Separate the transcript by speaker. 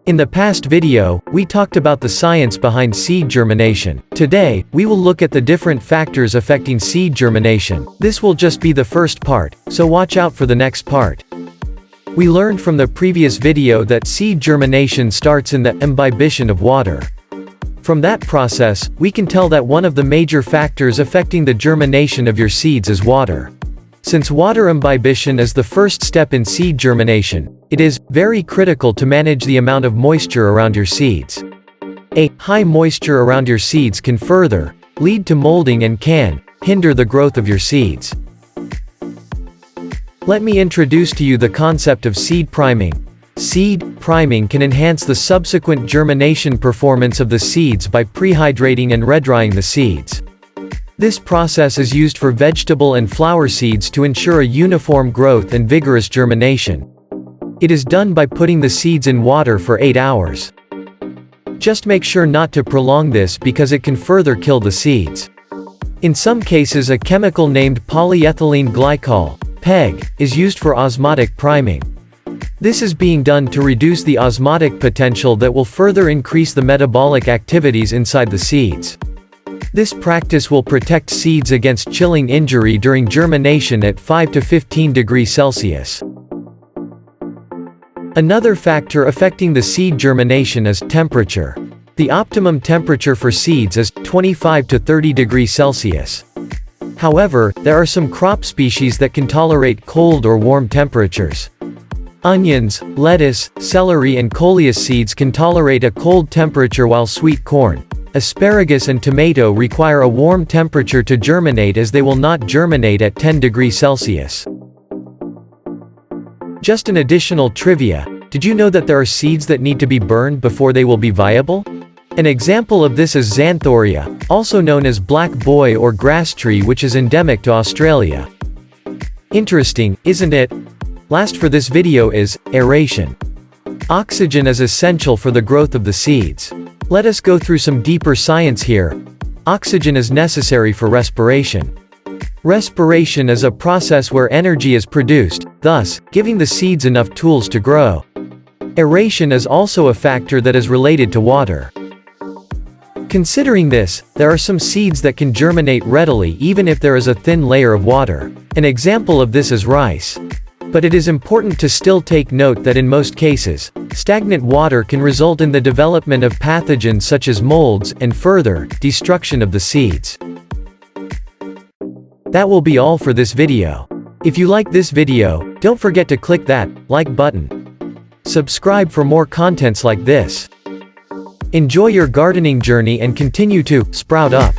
Speaker 1: In the past video, we talked about the science behind seed germination. Today, we will look at the different factors affecting seed germination. This will just be the first part, so watch out for the next part. We learned from the previous video that seed germination starts in the imbibition of water. From that process, we can tell that one of the major factors affecting the germination of your seeds is water. Since water imbibition is the first step in seed germination, it is very critical to manage the amount of moisture around your seeds. A high moisture around your seeds can further lead to molding and can hinder the growth of your seeds. Let me introduce to you the concept of seed priming. Seed priming can enhance the subsequent germination performance of the seeds by prehydrating and redrying the seeds. This process is used for vegetable and flower seeds to ensure a uniform growth and vigorous germination. It is done by putting the seeds in water for 8 hours. Just make sure not to prolong this because it can further kill the seeds. In some cases, a chemical named polyethylene glycol, PEG, is used for osmotic priming. This is being done to reduce the osmotic potential that will further increase the metabolic activities inside the seeds. This practice will protect seeds against chilling injury during germination at 5 to 15 degrees Celsius. Another factor affecting the seed germination is temperature. The optimum temperature for seeds is 25 to 30 degrees Celsius. However, there are some crop species that can tolerate cold or warm temperatures. Onions, lettuce, celery and coleus seeds can tolerate a cold temperature, while sweet corn, asparagus and tomato require a warm temperature to germinate, as they will not germinate at 10 degrees Celsius. Just an additional trivia, did you know that there are seeds that need to be burned before they will be viable? An example of this is Xanthoria, also known as black boy or grass tree, which is endemic to Australia. Interesting, isn't it? Last for this video is aeration. Oxygen is essential for the growth of the seeds. Let us go through some deeper science here. Oxygen is necessary for respiration. Respiration is a process where energy is produced, thus giving the seeds enough tools to grow. Aeration is also a factor that is related to water. Considering this, there are some seeds that can germinate readily even if there is a thin layer of water. An example of this is rice. But it is important to still take note that in most cases, stagnant water can result in the development of pathogens such as molds and further destruction of the seeds. That will be all for this video. If you like this video, don't forget to click that like button. Subscribe for more contents like this. Enjoy your gardening journey and continue to sprout up.